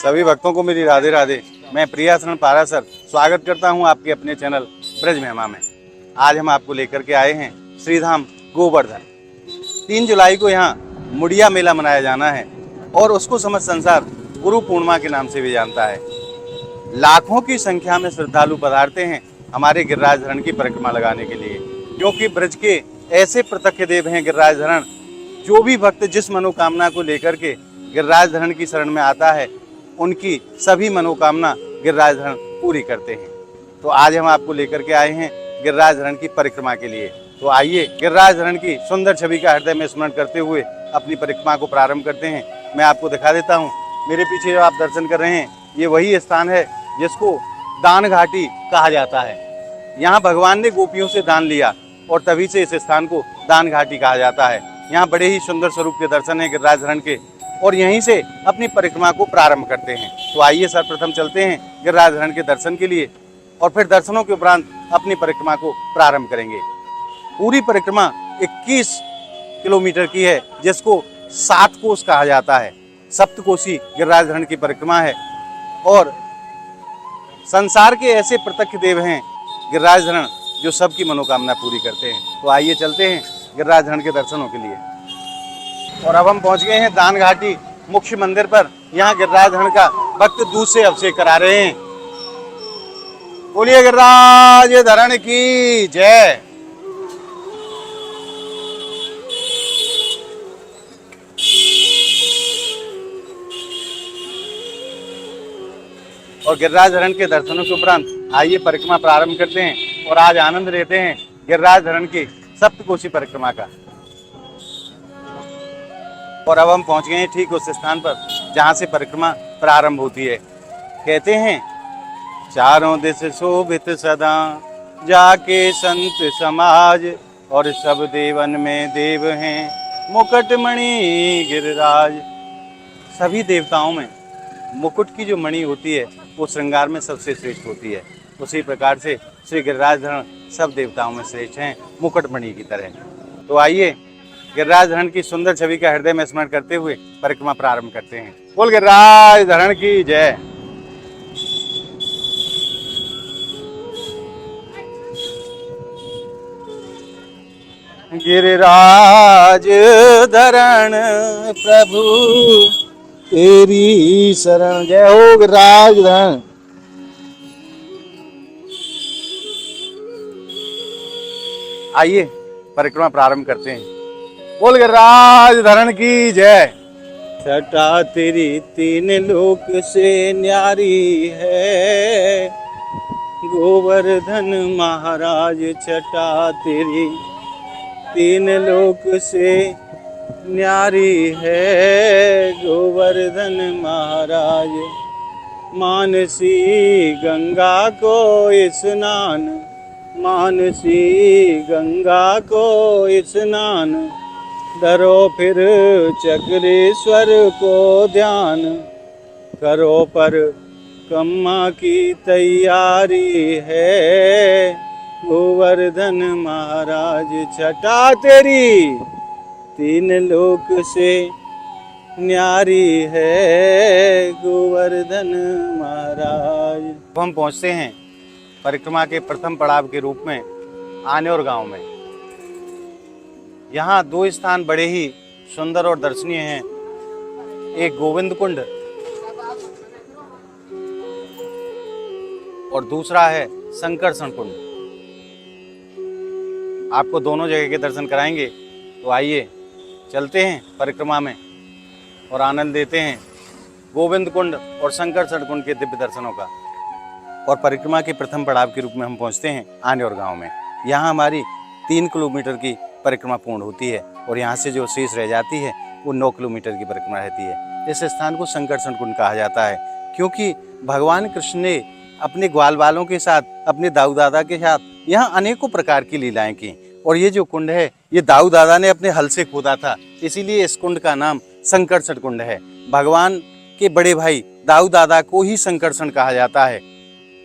सभी भक्तों को मेरी राधे राधे। मैं प्रियाशरण पारासर स्वागत करता हूं आपके अपने चैनल ब्रज महिमा में। आज हम आपको लेकर के आए हैं श्रीधाम गोवर्धन। 3 जुलाई को यहाँ मुड़िया मेला मनाया जाना है और उसको समस्त संसार गुरु पूर्णिमा के नाम से भी जानता है। लाखों की संख्या में श्रद्धालु पधारते हैं हमारे गिरिराज धरण की परिक्रमा लगाने के लिए, क्योंकि ब्रज के ऐसे प्रत्यक्ष देव हैं गिरिराज धरण। जो भी भक्त जिस मनोकामना को लेकर के गिरिराज धरण की शरण में आता है, उनकी सभी मनोकामना गिरिराज धरण पूरी करते हैं। तो आज हम आपको लेकर के आए हैं गिरिराज धरण की परिक्रमा के लिए। तो आइए गिरिराज धरण की सुंदर छवि का हृदय में स्मरण करते हुए अपनी परिक्रमा को प्रारंभ करते हैं। मैं आपको दिखा देता हूँ, मेरे पीछे जो आप दर्शन कर रहे हैं ये वही स्थान है जिसको दान घाटी कहा जाता है। यहाँ भगवान ने गोपियों से दान लिया और तभी से इस स्थान को दान घाटी कहा जाता है। यहाँ बड़े ही सुंदर स्वरूप के दर्शन हैं गिरिराज धरण के और यहीं से अपनी परिक्रमा को प्रारंभ करते हैं। तो आइए सर्वप्रथम चलते हैं गिरिराज धरण के दर्शन के लिए और फिर दर्शनों के उपरांत अपनी परिक्रमा को प्रारंभ करेंगे। पूरी परिक्रमा 21 किलोमीटर की है, जिसको 7 कोस कहा जाता है। सप्तकोशी गिरिराज धरण की परिक्रमा है और संसार के ऐसे प्रत्यक्ष देव हैं गिरिराज धरण जो सबकी मनोकामना पूरी करते हैं। तो आइए चलते हैं गिरिराज धरण के दर्शनों के लिए। और अब हम पहुंच गए हैं दान घाटी मुख्य मंदिर पर। यहाँ गिरिराज धरण का भक्त दूध से अभिषेक करा रहे हैं। बोलिए गिरिराज धरण की जय। और गिरिराज धरण के दर्शनों के उपरांत आइए परिक्रमा प्रारंभ करते हैं और आज आनंद लेते हैं गिरिराज धरण की सप्तकोशी परिक्रमा का। और अब हम पहुंच गए हैं ठीक उस स्थान पर जहां से परिक्रमा प्रारंभ होती है। कहते हैं चारों दिश शोभित सदा जाके संत समाज, और सब देवन में देव हैं मुकुटमणि गिरिराज। सभी देवताओं में मुकुट की जो मणि होती है वो श्रृंगार में सबसे श्रेष्ठ होती है। उसी प्रकार से श्री गिरिराज धरण सब देवताओं में श्रेष्ठ हैं मुकुटमणि की तरह। तो आइए गिरिराज धरण की सुंदर छवि का हृदय में स्मरण करते हुए परिक्रमा प्रारंभ करते हैं। बोल गिरिराज धरण की जय। गिरिराज धरण प्रभु तेरी शरण, जय हो गिरिराज धरण। आइए परिक्रमा प्रारंभ करते हैं। बोल गिरिराज धरण की जय। छटा तेरी 3 लोक से न्यारी है, गोवर्धन महाराज छटा तेरी 3 लोक से न्यारी है, गोवर्धन महाराज। मानसी गंगा को स्नान, मानसी गंगा को स्नान, धरो फिर चक्रेश्वर को ध्यान, करो पर कम्मा की तैयारी है, गोवर्धन महाराज छटा तेरी 3 लोक से न्यारी है, गोवर्धन महाराज। हम पहुंचते हैं परिक्रमा के प्रथम पड़ाव के रूप में आनेर गांव में। यहाँ 2 स्थान बड़े ही सुंदर और दर्शनीय हैं। एक गोविंद कुंड और दूसरा है संकर्षण कुंड। आपको दोनों जगह के दर्शन कराएंगे। तो आइए चलते हैं परिक्रमा में और आनंद लेते हैं गोविंद कुंड और संकर्षण कुंड के दिव्य दर्शनों का। और परिक्रमा के प्रथम पड़ाव के रूप में हम पहुंचते हैं आनेर गांव में। यहाँ हमारी 3 किलोमीटर की परिक्रमा पूर्ण होती है और यहाँ से जो शेष रह जाती है वो 9 किलोमीटर की परिक्रमा रहती है। इस स्थान को संकर्षण कुंड कहा जाता है, क्योंकि भगवान कृष्ण ने अपने ग्वाल बालों के साथ, अपने दाऊ दादा के साथ यहाँ अनेकों प्रकार की लीलाएं की। और ये जो कुंड है ये दाऊ दादा ने अपने हल से खोदा था, इसीलिए इस कुंड का नाम संकर्षण कुंड है। भगवान के बड़े भाई दाऊ दादा को ही संकर्षण कहा जाता है,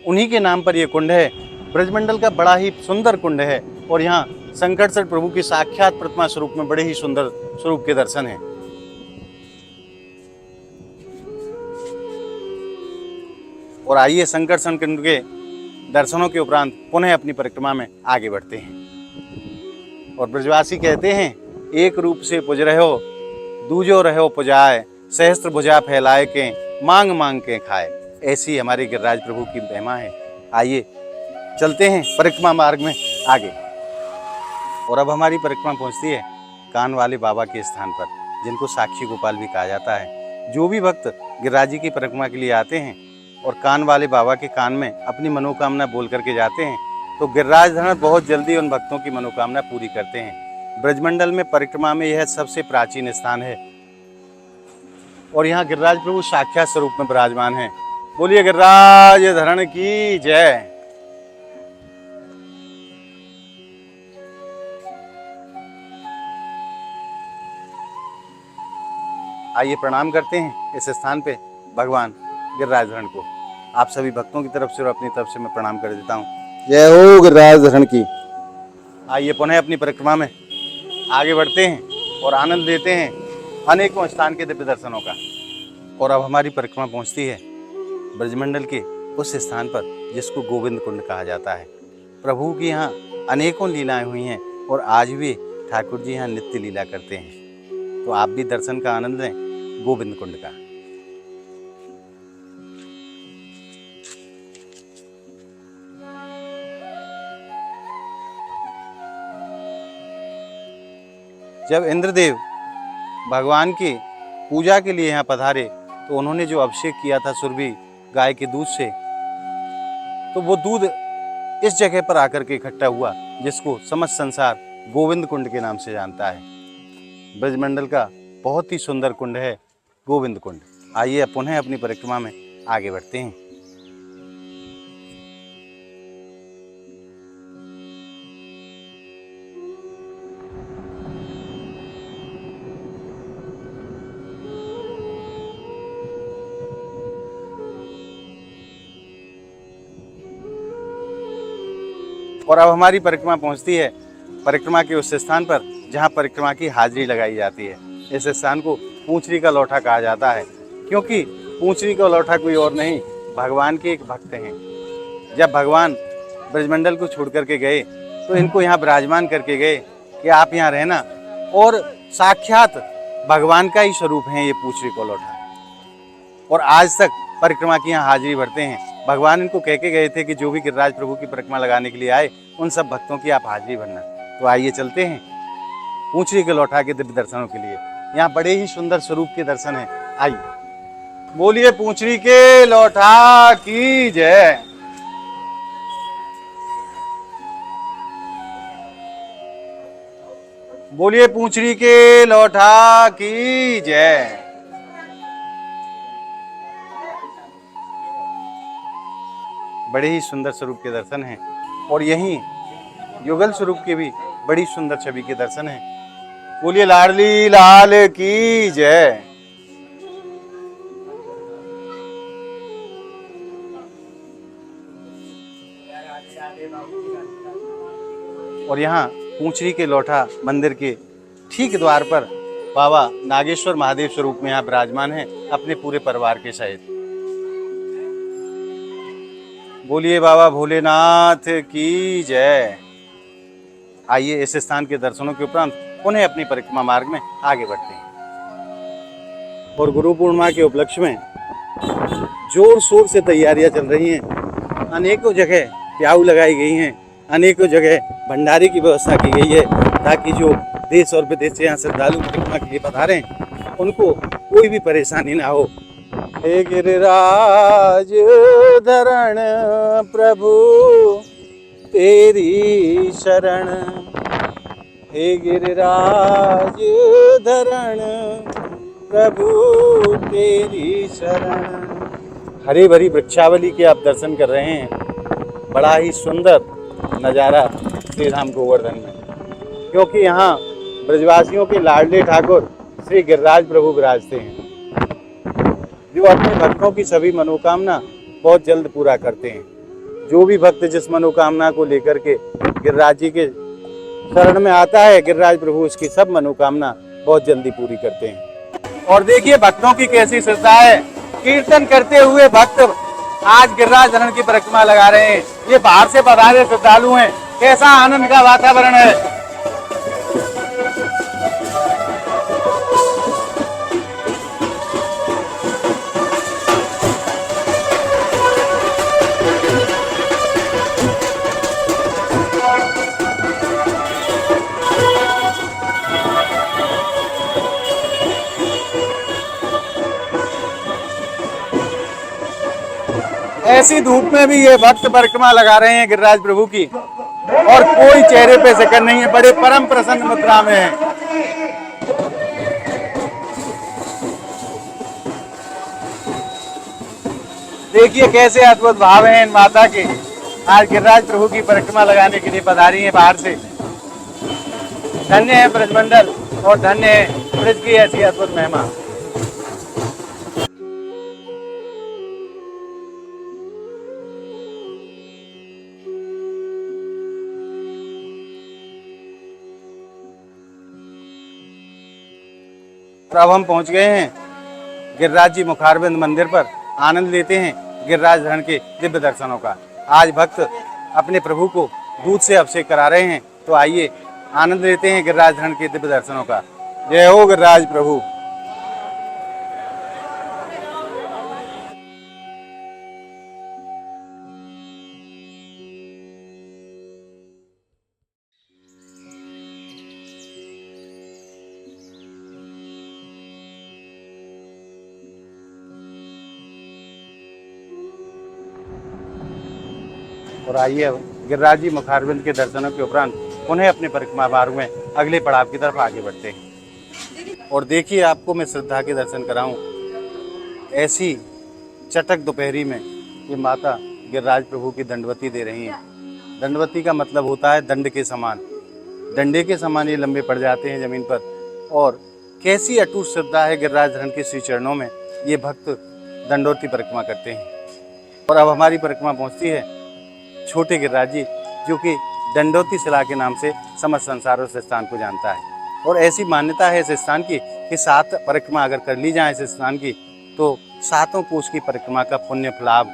उन्हीं के नाम पर यह कुंड है। ब्रजमंडल का बड़ा ही सुंदर कुंड है और यहाँ संकर्षण प्रभु की साक्षात प्रतिमा स्वरूप में बड़े ही सुंदर स्वरूप के दर्शन हैं। और आइए संकर्षण कुंड के दर्शनों के उपरांत पुनः अपनी परिक्रमा में आगे बढ़ते हैं। और ब्रजवासी कहते हैं, एक रूप से पुज रहो दूजो रहो पुजाए, सहस्त्र भुजा फैलाए के मांग मांग के खाए। ऐसी हमारे गिरिराज प्रभु की महिमा है। आइए चलते हैं परिक्रमा मार्ग में आगे। और अब हमारी परिक्रमा पहुंचती है कान वाले बाबा के स्थान पर, जिनको साक्षी गोपाल भी कहा जाता है। जो भी भक्त गिरिराज जी की परिक्रमा के लिए आते हैं और कान वाले बाबा के कान में अपनी मनोकामना बोल करके जाते हैं, तो गिरिराज धरण बहुत जल्दी उन भक्तों की मनोकामना पूरी करते हैं। ब्रजमंडल में परिक्रमा में यह सबसे प्राचीन स्थान है और यहाँ गिरिराज प्रभु साक्षात स्वरूप में विराजमान है। बोलिए गिरिराज धरण की जय। आइए प्रणाम करते हैं इस स्थान पे भगवान गिरिराज धरण को। आप सभी भक्तों की तरफ से और अपनी तरफ से मैं प्रणाम कर देता हूँ। जय हो गिरिराज धरण की। आइए पुनः अपनी परिक्रमा में आगे बढ़ते हैं और आनंद लेते हैं अनेकों स्थान के दिव्य दर्शनों का। और अब हमारी परिक्रमा पहुँचती है ब्रजमंडल के उस स्थान पर जिसको गोविंद कुंड कहा जाता है। प्रभु की यहाँ अनेकों लीलाएं हुई हैं और आज भी ठाकुर जी यहाँ नित्य लीला करते हैं। तो आप भी दर्शन का आनंद लें गोविंद कुंड का। जब इंद्रदेव भगवान की पूजा के लिए यहाँ पधारे तो उन्होंने जो अभिषेक किया था सुरभि गाय के दूध से, तो वो दूध इस जगह पर आकर के इकट्ठा हुआ जिसको समस्त संसार गोविंद कुंड के नाम से जानता है। ब्रजमंडल का बहुत ही सुंदर कुंड है गोविंद कुंड। आइए पुनः अपनी परिक्रमा में आगे बढ़ते हैं। और अब हमारी परिक्रमा पहुंचती है परिक्रमा के उस स्थान पर जहां परिक्रमा की हाजिरी लगाई जाती है। इस स्थान को पूंछरी का लौठा कहा जाता है, क्योंकि पूंछरी का लौठा कोई और नहीं, भगवान के एक भक्त हैं। जब भगवान ब्रजमंडल को छोड़ करके गए तो इनको यहाँ विराजमान करके गए कि आप यहाँ रहना, और साक्षात भगवान का ही स्वरूप है ये पूंछरी का लौठा। और आज तक परिक्रमा की यहाँ हाजिरी भरते हैं। भगवान इनको कह के गए थे कि जो भी गिरिराज प्रभु की परिक्रमा लगाने के लिए आए उन सब भक्तों की आप हाजिरी भरना। तो आइए चलते हैं पूंछरी के लौठा के दिव्य दर्शनों के लिए। यहाँ बड़े ही सुंदर स्वरूप के दर्शन है। आइए बोलिए पूंछरी के लौठा की जय। बोलिए पूंछरी के लौठा की जय। बड़े ही सुंदर स्वरूप के दर्शन हैं और यहीं युगल स्वरूप के भी बड़ी सुंदर छवि के दर्शन हैं। बोलिए लाडली लाल की जय। और यहाँ पूंछरी के लौठा मंदिर के ठीक द्वार पर बाबा नागेश्वर महादेव स्वरूप में यहाँ विराजमान है अपने पूरे परिवार के सहित। बोलिए बाबा भोलेनाथ की जय। आइए इस स्थान के दर्शनों के उपरांत पुनः अपनी परिक्रमा मार्ग में आगे बढ़ते हैं। और गुरु पूर्णिमा के उपलक्ष्य में जोर शोर से तैयारियां चल रही हैं। अनेकों जगह प्याऊ लगाई गई हैं, अनेकों जगह भंडारे की व्यवस्था की गई है ताकि जो देश और विदेश से यहाँ श्रद्धालु परिक्रमा के लिए पधारें उनको कोई भी परेशानी ना हो। हे गिरिराज धरण प्रभु तेरी शरण, हे गिरिराज धरण प्रभु तेरी शरण। हरी भरी वृक्षावली के आप दर्शन कर रहे हैं। बड़ा ही सुंदर नज़ारा श्री धाम गोवर्धन में, क्योंकि यहाँ ब्रजवासियों के लाडले ठाकुर श्री गिरिराज प्रभु विराजते हैं, जो अपने भक्तों की सभी मनोकामना बहुत जल्द पूरा करते हैं। जो भी भक्त जिस मनोकामना को लेकर के गिरिराज जी के शरण में आता है, गिरिराज प्रभु उसकी सब मनोकामना बहुत जल्दी पूरी करते हैं। और देखिए भक्तों की कैसी श्रद्धा है। कीर्तन करते हुए भक्त आज गिरिराज धरण की परिक्रमा लगा रहे हैं। ये बाहर से पधारे श्रद्धालु हैं। कैसा आनंद का वातावरण है। ऐसी धूप में भी ये भक्त परिक्रमा लगा रहे हैं गिरिराज प्रभु की, और कोई चेहरे पे शिकन नहीं है, बड़े परम प्रसन्न मुद्रा में है। देखिए कैसे अद्भुत भाव हैं इन माता के। आज गिरिराज प्रभु की परिक्रमा लगाने के लिए पधारी हैं बाहर से। धन्य है ब्रजमंडल और धन्य है ब्रज की ऐसी अद्भुत महिमा। अब हम पहुंच गए हैं गिरिराज जी मुखारबिंद मंदिर पर। आनंद लेते हैं गिरिराज धरण के दिव्य दर्शनों का। आज भक्त अपने प्रभु को दूध से अभिषेक करा रहे हैं, तो आइए आनंद लेते हैं गिरिराज धरण के दिव्य दर्शनों का। जय हो गिरिराज प्रभु। और आइए अब गिरिराज जी मुखारबिंद के दर्शनों के उपरांत पुनः अपने परिक्रमा मार्ग में अगले पड़ाव की तरफ आगे बढ़ते हैं। और देखिए आपको मैं श्रद्धा के दर्शन कराऊं। ऐसी चटक दोपहरी में ये माता गिरिराज प्रभु की दंडवती दे रही हैं। दंडवती का मतलब होता है दंड के समान। डंडे के समान ये लंबे पड़ जाते हैं जमीन पर। और कैसी अटूट श्रद्धा है गिरिराज धरण के श्री चरणों में। ये भक्त दंडोती परिक्रमा करते हैं। और अब हमारी परिक्रमा पहुँचती है छोटे गिरिराज जी, जो कि दंडोती शिला के नाम से समस्त संसार उस स्थान को जानता है। और ऐसी मान्यता है इस स्थान की कि 7 परिक्रमा अगर कर ली जाए इस स्थान की, तो 7 कोस की परिक्रमा का पुण्य लाभ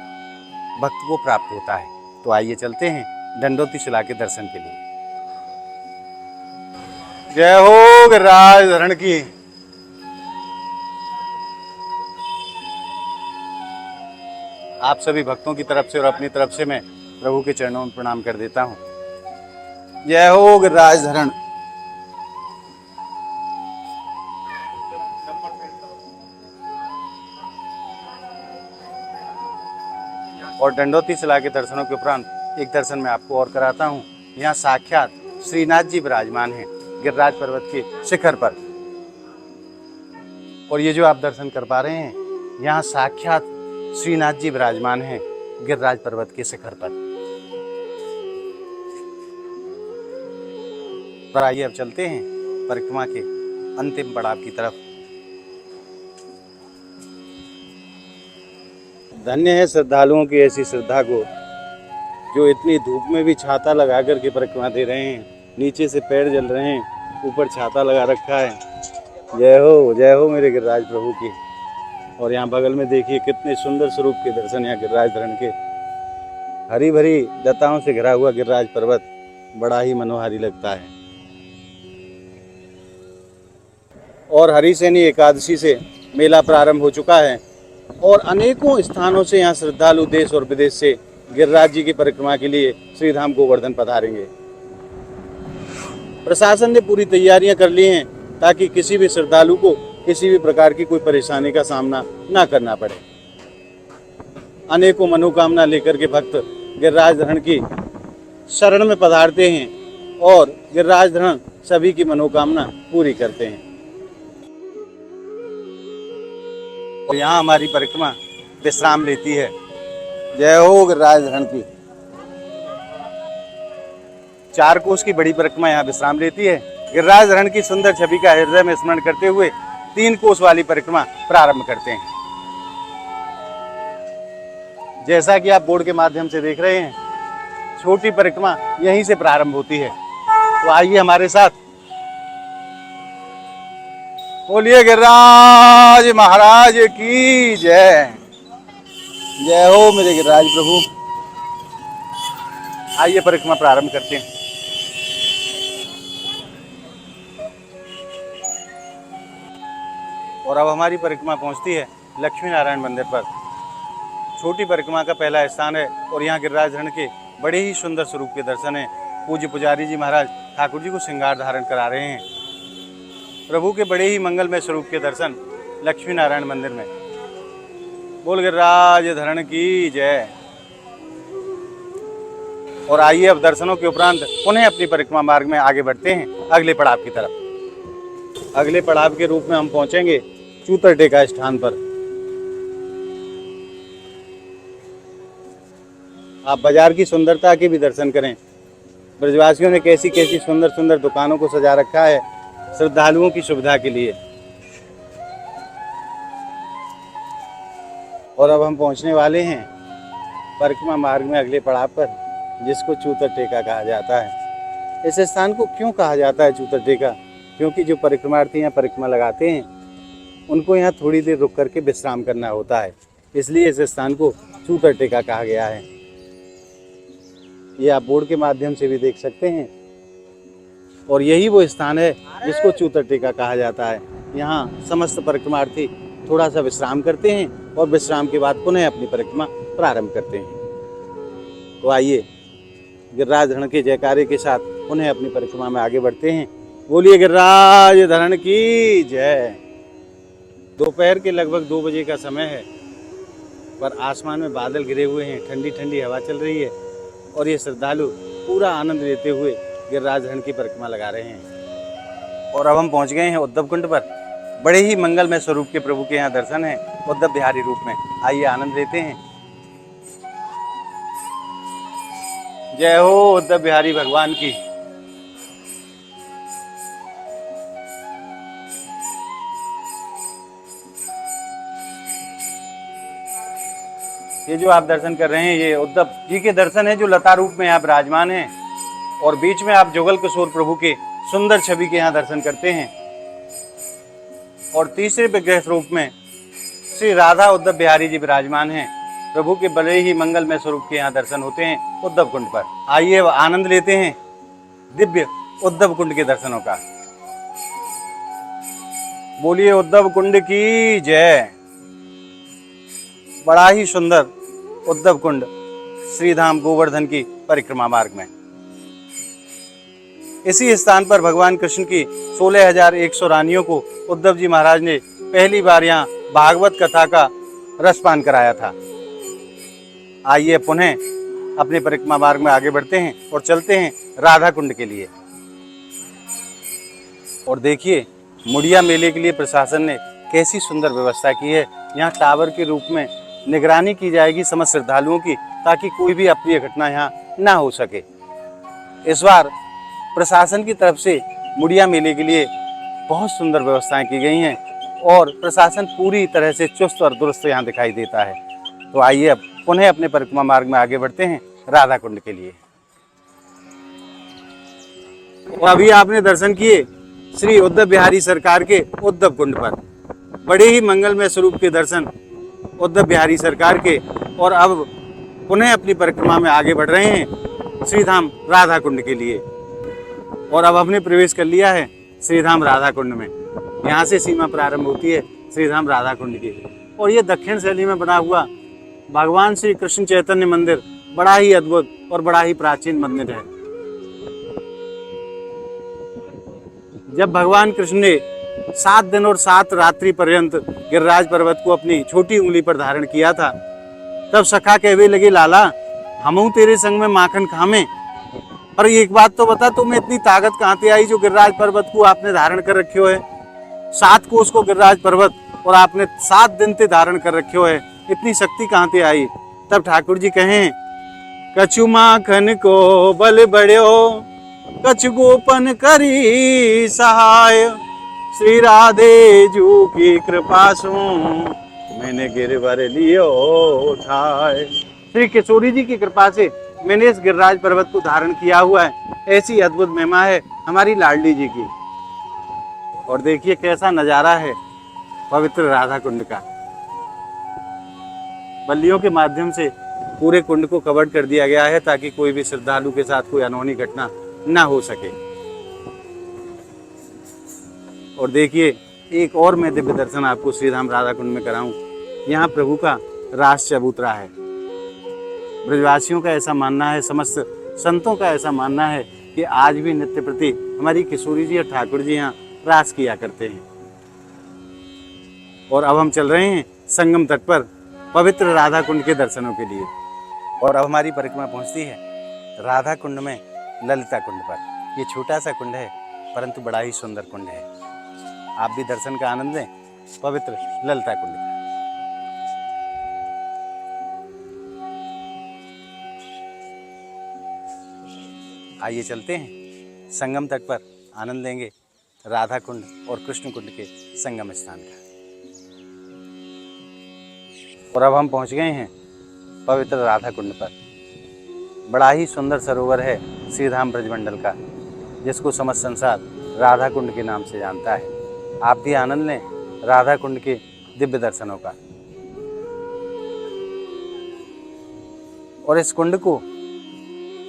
भक्त को प्राप्त होता है। तो आइए चलते हैं दंडोती शिला के दर्शन के लिए। जय हो गिरिराज धरण की। आप सभी भक्तों की तरफ से और अपनी तरफ से मैं प्रभु के चरणों में प्रणाम कर देता हूँ। जय हो गिरिराज धरण। और दंडोती शिला के दर्शनों के उपरांत एक दर्शन मैं आपको और कराता हूँ। यहाँ साक्षात श्रीनाथ जी विराजमान हैं गिरिराज पर्वत के शिखर पर। और ये जो आप दर्शन कर पा रहे हैं, यहाँ साक्षात श्रीनाथ जी विराजमान हैं गिरिराज पर्वत के शिखर पर। पर आइए अब चलते हैं परिक्रमा के अंतिम पड़ाव की तरफ। धन्य है श्रद्धालुओं की ऐसी श्रद्धा को, जो इतनी धूप में भी छाता लगा करके परिक्रमा दे रहे हैं। नीचे से पैर जल रहे हैं, ऊपर छाता लगा रखा है। जय हो मेरे गिरिराज प्रभु की। और यहाँ बगल में देखिए कितने सुंदर स्वरूप के दर्शन यहाँ गिरिराज धरण के। हरी भरी लताओं से घिरा हुआ गिरिराज पर्वत बड़ा ही मनोहारी लगता है। और हरिशयनी एकादशी से मेला प्रारंभ हो चुका है और अनेकों स्थानों से यहाँ श्रद्धालु देश और विदेश से गिरिराज जी की परिक्रमा के लिए श्रीधाम गोवर्धन पधारेंगे। प्रशासन ने पूरी तैयारियां कर ली हैं ताकि किसी भी श्रद्धालु को किसी भी प्रकार की कोई परेशानी का सामना ना करना पड़े। अनेकों मनोकामना लेकर के भक्त गिरिराज धरण की शरण में पधारते हैं और गिरिराज धरण सभी की मनोकामना पूरी करते हैं। और यहाँ हमारी परिक्रमा विश्राम लेती है। जय हो गिरिराज धरण की। 4 कोस की बड़ी परिक्रमा यहाँ विश्राम लेती है। गिरिराज धरण की सुंदर छवि का हृदय में स्मरण करते हुए 3 कोस वाली परिक्रमा प्रारंभ करते हैं। जैसा कि आप बोर्ड के माध्यम से देख रहे हैं, छोटी परिक्रमा यहीं से प्रारंभ होती है। तो आइए हमारे साथ, बोलिए गिरिराज महाराज की जय। जय हो मेरे गिरिराज प्रभु। आइए परिक्रमा प्रारंभ करते हैं। और अब हमारी परिक्रमा पहुंचती है लक्ष्मी नारायण मंदिर पर। छोटी परिक्रमा का पहला स्थान है और यहाँ गिरिराज धरण के बड़े ही सुंदर स्वरूप के दर्शन हैं। पूज्य पुजारी जी महाराज ठाकुर जी को श्रृंगार धारण करा रहे हैं। प्रभु के बड़े ही मंगलमय स्वरूप के दर्शन लक्ष्मी नारायण मंदिर में। बोल गिरिराज धरण की जय। और आइए अब दर्शनों के उपरांत पुनः अपनी परिक्रमा मार्ग में आगे बढ़ते हैं अगले पड़ाव की तरफ। अगले पड़ाव के रूप में हम पहुंचेंगे चूतर टेका स्थान पर। आप बाजार की सुंदरता के भी दर्शन करें। ब्रजवासियों ने कैसी कैसी सुंदर सुंदर दुकानों को सजा रखा है श्रद्धालुओं की सुविधा के लिए। और अब हम पहुंचने वाले हैं परिक्रमा मार्ग में अगले पड़ाव पर, जिसको चूतर टेका कहा जाता है। इस स्थान को क्यों कहा जाता है चूतर टेका? क्योंकि जो परिक्रमार्थी यहाँ परिक्रमा लगाते हैं उनको यहाँ थोड़ी देर रुक करके विश्राम करना होता है, इसलिए इस स्थान को चूतर टेका कहा गया है। ये आप बोर्ड के माध्यम से भी देख सकते हैं। और यही वो स्थान है जिसको चूतर टेका कहा जाता है। यहाँ समस्त परिक्रमार्थी थोड़ा सा विश्राम करते हैं और विश्राम के बाद पुनः अपनी परिक्रमा प्रारंभ करते हैं। तो आइए गिरिराज धरण के जयकारे के साथ पुनः अपनी परिक्रमा में आगे बढ़ते हैं। बोलिए गिरिराज धरण की जय। दोपहर के लगभग 2 बजे का समय है, पर आसमान में बादल घिरे हुए हैं, ठंडी ठंडी हवा चल रही है और ये श्रद्धालु पूरा आनंद लेते हुए गिरिराज धरण की परिक्रमा लगा रहे हैं। और अब हम पहुंच गए हैं उद्धव कुंड पर। बड़े ही मंगलमय स्वरूप के प्रभु के यहाँ दर्शन है उद्धव बिहारी रूप में। आइए आनंद लेते हैं। जय हो उद्धव बिहारी भगवान की। ये जो आप दर्शन कर रहे हैं ये उद्धव जी के दर्शन है, जो लता रूप में यहाँ विराजमान हैं। और बीच में आप जुगल किशोर प्रभु के सुंदर छवि के यहाँ दर्शन करते हैं। और तीसरे विग्रह रूप में श्री राधा उद्धव बिहारी जी विराजमान हैं। प्रभु के बड़े ही मंगलमय स्वरूप के यहाँ दर्शन होते हैं उद्धव कुंड पर। आइए आनंद लेते हैं दिव्य उद्धव कुंड के दर्शनों का। बोलिए उद्धव कुंड की जय। बड़ा ही सुंदर उद्धव कुंड श्रीधाम गोवर्धन की परिक्रमा मार्ग में। इसी स्थान पर भगवान कृष्ण की 16,100 रानियों को उद्धव जी महाराज ने पहली बार यहाँ भागवत कथा का रसपान कराया था। आइए पुनः अपने परिक्रमा मार्ग में आगे बढ़ते हैं और चलते हैं राधा कुंड के लिए। और देखिए मुड़िया मेले के लिए प्रशासन ने कैसी सुंदर व्यवस्था की है। यहाँ टावर के रूप में निगरानी की जाएगी समस्त श्रद्धालुओं की, ताकि कोई भी अप्रिय घटना यहाँ ना हो सके। इस बार प्रशासन की तरफ से मुड़िया मेले के लिए बहुत सुंदर व्यवस्थाएं की गई हैं और प्रशासन पूरी तरह से चुस्त और दुरुस्त यहाँ दिखाई देता है। तो आइए अब पुनः अपने परिक्रमा मार्ग में आगे बढ़ते हैं राधा कुंड के लिए। और अभी आपने दर्शन किए श्री उद्धव बिहारी सरकार के उद्धव कुंड पर। बड़े ही मंगलमय स्वरूप के दर्शन उद्धव बिहारी सरकार के। और अब पुनः अपनी परिक्रमा में आगे बढ़ रहे हैं श्रीधाम राधा कुंड के लिए। और अब हमने प्रवेश कर लिया है श्रीधाम राधा कुंड में। यहाँ से सीमा प्रारंभ होती है श्रीधाम राधा कुंड की। और ये दक्षिण शैली में बना हुआ भगवान श्री कृष्ण चैतन्य मंदिर बड़ा ही अद्भुत और बड़ा ही प्राचीन मंदिर है। जब भगवान कृष्ण ने 7 दिन और 7 रात्रि पर्यंत गिरिराज पर्वत को अपनी छोटी उंगली पर धारण किया था, तब सखा कहवे लगे लाला हमहू तेरे संग में माखन खामे। पर एक बात तो बता, तुम्हें इतनी ताकत कहाँ से आई जो गिरिराज पर्वत को आपने धारण कर रखियो है? 7 कोस को गिरिराज पर्वत और आपने 7 दिन से धारण कर रखियो है, इतनी शक्ति कहाँ से आई? तब ठाकुर जी कहें कछु माखन को बल बढ़्यो, कछु गोपन करी सहाय, श्री राधे जू की कृपा सु मैंने गिरवर लियो उठाए। श्री किशोरी जी की कृपा से मैंने इस गिरिराज पर्वत को धारण किया हुआ है। ऐसी अद्भुत महिमा है हमारी लाडली जी की। और देखिए कैसा नजारा है पवित्र राधा कुंड का। बल्लियों के माध्यम से पूरे कुंड को कवर कर दिया गया है ताकि कोई भी श्रद्धालु के साथ कोई अनहोनी घटना ना हो सके। और देखिए, एक और मैं दिव्य दर्शन आपको श्रीधाम राधा कुंड में कराऊं। यहाँ प्रभु का रास चबूतरा है। ब्रजवासियों का ऐसा मानना है, समस्त संतों का ऐसा मानना है कि आज भी नित्य प्रति हमारी किशोरी जी और ठाकुर जी यहाँ रास किया करते हैं। और अब हम चल रहे हैं संगम तट पर पवित्र राधा कुंड के दर्शनों के लिए। और अब हमारी परिक्रमा पहुंचती है राधा कुंड में ललिता कुंड पर। ये छोटा सा कुंड है परंतु बड़ा ही सुंदर कुंड है। आप भी दर्शन का आनंद लें पवित्र ललिता कुंड का। आइए चलते हैं संगम तट पर, आनंद लेंगे राधा कुंड और कृष्ण कुंड के संगम स्थान का। और अब हम पहुंच गए हैं पवित्र राधा कुंड पर। बड़ा ही सुंदर सरोवर है श्रीधाम ब्रजमंडल का, जिसको समस्त संसार राधा कुंड के नाम से जानता है। आप भी आनंद लें राधा कुंड के दिव्य दर्शनों का। और इस कुंड को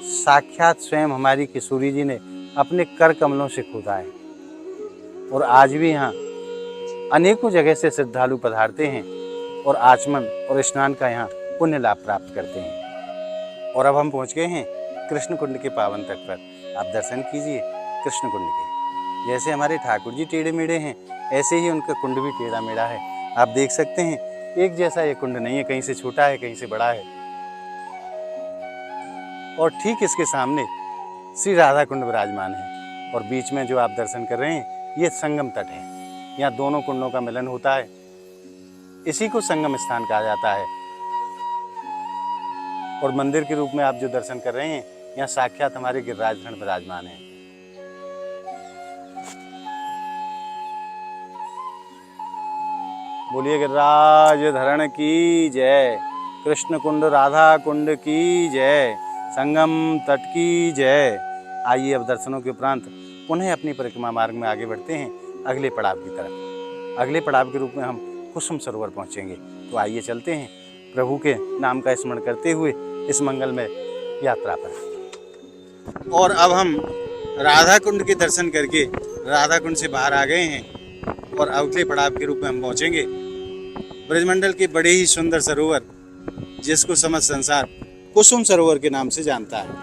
साक्षात स्वयं हमारी किशोरी जी ने अपने कर कमलों से खोदा है। और आज भी यहाँ अनेकों जगह से श्रद्धालु पधारते हैं और आचमन और स्नान का यहाँ पुण्य लाभ प्राप्त करते हैं। और अब हम पहुँच गए हैं कृष्ण कुंड के पावन तट पर। आप दर्शन कीजिए कृष्ण कुंड के। जैसे हमारे ठाकुर जी टेढ़े मेढ़े हैं, ऐसे ही उनका कुंड भी टेढ़ा मेढ़ा है। आप देख सकते हैं, एक जैसा ये कुंड नहीं है, कहीं से छोटा है कहीं से बड़ा है। और ठीक इसके सामने श्री राधा कुंड विराजमान है। और बीच में जो आप दर्शन कर रहे हैं, ये संगम तट है। यहाँ दोनों कुंडों का मिलन होता है, इसी को संगम स्थान कहा जाता है। और मंदिर के रूप में आप जो दर्शन कर रहे हैं, यहाँ साक्षात हमारे गिरिराज धरण विराजमान है। बोलिए गिरिराज धरण की जय, कृष्ण कुंड राधा कुंड की जय, संगम तट की जय। आइए अब दर्शनों के उपरांत पुनः अपनी परिक्रमा मार्ग में आगे बढ़ते हैं अगले पड़ाव की तरफ। अगले पड़ाव के रूप में हम कुसुम सरोवर पहुंचेंगे। तो आइए चलते हैं प्रभु के नाम का स्मरण करते हुए इस मंगलमय यात्रा पर। और अब हम राधा कुंड के दर्शन करके राधा कुंड से बाहर आ गए हैं और अगले पड़ाव के रूप में हम पहुंचेंगे ब्रजमंडल के बड़े ही सुंदर सरोवर, जिसको समस्त संसार कुसुम सरोवर के नाम से जानता है।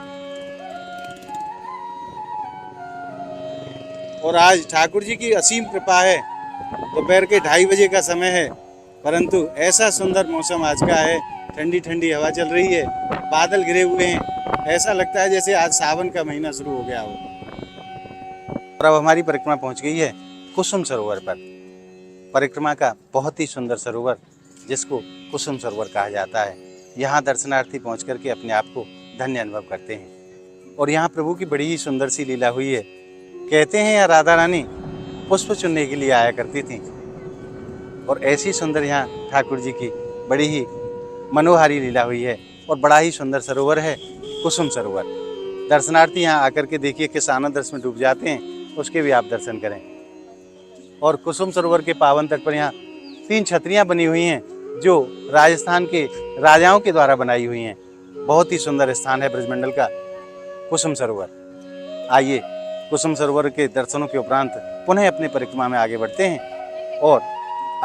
और आज ठाकुर जी की असीम कृपा है। दोपहर के 2:30 बजे का समय है, परंतु ऐसा सुंदर मौसम आज का है। ठंडी ठंडी हवा चल रही है, बादल घिरे हुए हैं। ऐसा लगता है जैसे आज सावन का महीना शुरू हो गया हो। और अब हमारी परिक्रमा पहुंच गई है कुसुम सरोवर पर। परिक्रमा का बहुत ही सुंदर सरोवर, जिसको कुसुम सरोवर कहा जाता है। यहाँ दर्शनार्थी पहुँच करके अपने आप को धन्य अनुभव करते हैं। और यहाँ प्रभु की बड़ी ही सुंदर सी लीला हुई है। कहते हैं यहाँ राधा रानी पुष्प चुनने के लिए आया करती थी। और ऐसी सुंदर यहाँ ठाकुर जी की बड़ी ही मनोहारी लीला हुई है। और बड़ा ही सुंदर सरोवर है कुसुम सरोवर। दर्शनार्थी यहाँ आकर के देखिए किस आनंद रस में डूब जाते हैं, उसके भी आप दर्शन करें। और कुसुम सरोवर के पावन तट पर यहाँ 3 छतरियाँ बनी हुई हैं, जो राजस्थान के राजाओं के द्वारा बनाई हुई हैं। बहुत ही सुंदर स्थान है ब्रजमंडल का कुसुम सरोवर। आइए कुसुम सरोवर के दर्शनों के उपरांत पुनः अपने परिक्रमा में आगे बढ़ते हैं और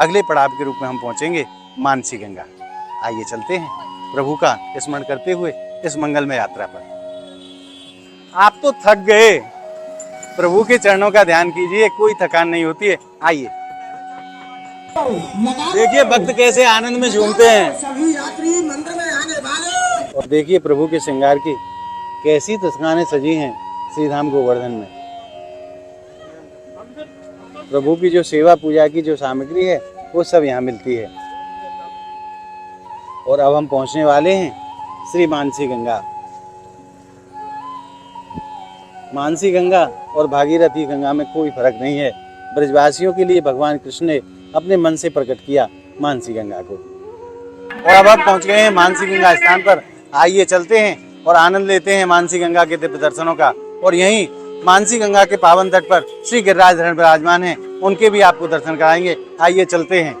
अगले पड़ाव के रूप में हम पहुंचेंगे मानसी गंगा। आइए चलते हैं प्रभु का स्मरण करते हुए इस मंगलमय यात्रा पर। आप तो थक गए, प्रभु के चरणों का ध्यान कीजिए, कोई थकान नहीं होती है। आइए देखिए भक्त कैसे आनंद में झूमते हैं। सभी यात्री मंदिर में आने वाले। और देखिए प्रभु के श्रृंगार की कैसी तस्वीरें सजी हैं श्रीधाम गोवर्धन में। प्रभु की जो सेवा पूजा की जो सामग्री है वो सब यहाँ मिलती है। और अब हम पहुँचने वाले हैं श्री मानसी गंगा। मानसी गंगा और भागीरथी गंगा में कोई फर्क नहीं है। ब्रजवासियों के लिए भगवान कृष्ण ने अपने मन से प्रकट किया मानसी गंगा को। और अब आप पहुंच गए हैं मानसी गंगा स्थान पर। आइए चलते हैं और आनंद लेते हैं मानसी गंगा के दिव्य दर्शनों का। और यहीं मानसी गंगा के पावन तट पर श्री गिरिराज धरण विराजमान हैं, उनके भी आपको दर्शन कराएंगे। आइए चलते हैं।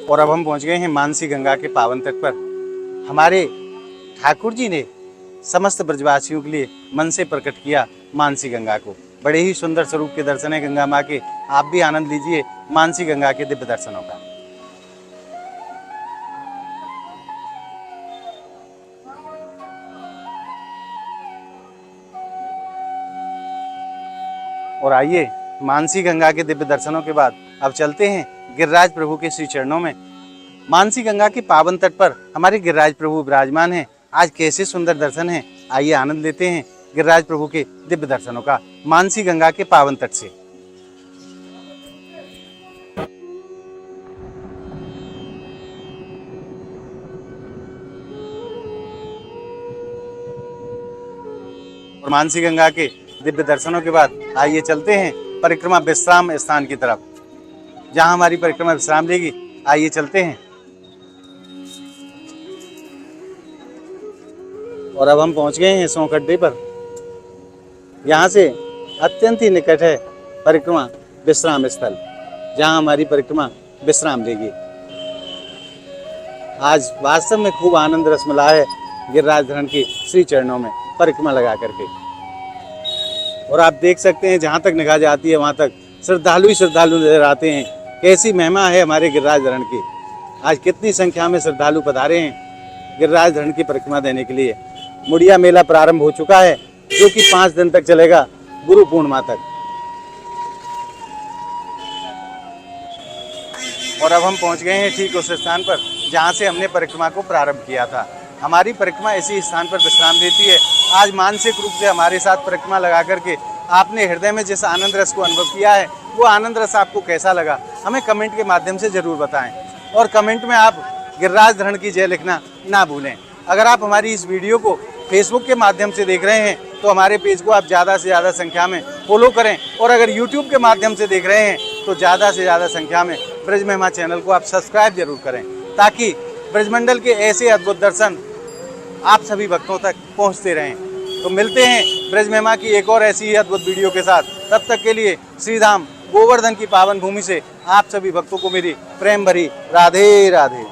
और अब हम पहुंच गए हैं मानसी गंगा के पावन तट पर। हमारे ठाकुर जी ने समस्त ब्रजवासियों के लिए मन से प्रकट किया मानसी गंगा को। बड़े ही सुंदर स्वरूप के दर्शन है गंगा माँ के। आप भी आनंद लीजिए मानसी गंगा के दिव्य दर्शनों का। और आइए मानसी गंगा के दिव्य दर्शनों के बाद अब चलते हैं गिरिराज प्रभु के श्री चरणों में। मानसी गंगा के पावन तट पर हमारे गिरिराज प्रभु विराजमान हैं। आज कैसे सुंदर दर्शन हैं, आइए आनंद लेते हैं गिरिराज प्रभु के दिव्य दर्शनों का मानसी गंगा के पावन तट से। और मानसी गंगा के दिव्य दर्शनों के बाद आइए चलते हैं परिक्रमा विश्राम स्थान की तरफ, जहां हमारी परिक्रमा विश्राम लेगी। आइए चलते हैं। और अब हम पहुंच गए हैं सौंख अड्डे पर। यहाँ से अत्यंत ही निकट है परिक्रमा विश्राम स्थल, जहां हमारी परिक्रमा विश्राम लेगी। आज वास्तव में खूब आनंद रस मिला है गिरिराज धरण के श्री चरणों में परिक्रमा लगा करके। और आप देख सकते हैं जहाँ तक निगाह जाती है वहाँ तक श्रद्धालु ही श्रद्धालु नजर आते हैं। कैसी महिमा है हमारे गिरिराज धरण की। आज कितनी संख्या में श्रद्धालु पधारे हैं गिरिराज धरण की परिक्रमा देने के लिए। मुड़िया मेला प्रारंभ हो चुका है, जो कि 5 दिन तक चलेगा, गुरु पूर्णिमा तक। और अब हम पहुंच गए हैं ठीक उस स्थान पर जहां से हमने परिक्रमा को प्रारंभ किया था। हमारी परिक्रमा इसी स्थान पर विश्राम लेती है। आज मानसिक रूप से हमारे साथ परिक्रमा लगा करके आपने हृदय में जिस आनंद रस को अनुभव किया है, वो आनंद रस आपको कैसा लगा, हमें कमेंट के माध्यम से जरूर बताएं। और कमेंट में आप गिरिराज धरण की जय लिखना ना भूलें। अगर आप हमारी इस वीडियो को फेसबुक के माध्यम से देख रहे हैं तो हमारे पेज को आप ज़्यादा से ज़्यादा संख्या में फॉलो करें। और अगर यूट्यूब के माध्यम से देख रहे हैं तो ज़्यादा से ज़्यादा संख्या में ब्रज महिमा चैनल को आप सब्सक्राइब जरूर करें, ताकि ब्रजमंडल के ऐसे अद्भुत दर्शन आप सभी भक्तों तक पहुंचते रहें। तो मिलते हैं ब्रज महिमा की एक और ऐसी ही अद्भुत वीडियो के साथ। तब तक के लिए श्रीधाम गोवर्धन की पावन भूमि से आप सभी भक्तों को मेरी प्रेम भरी राधे राधे।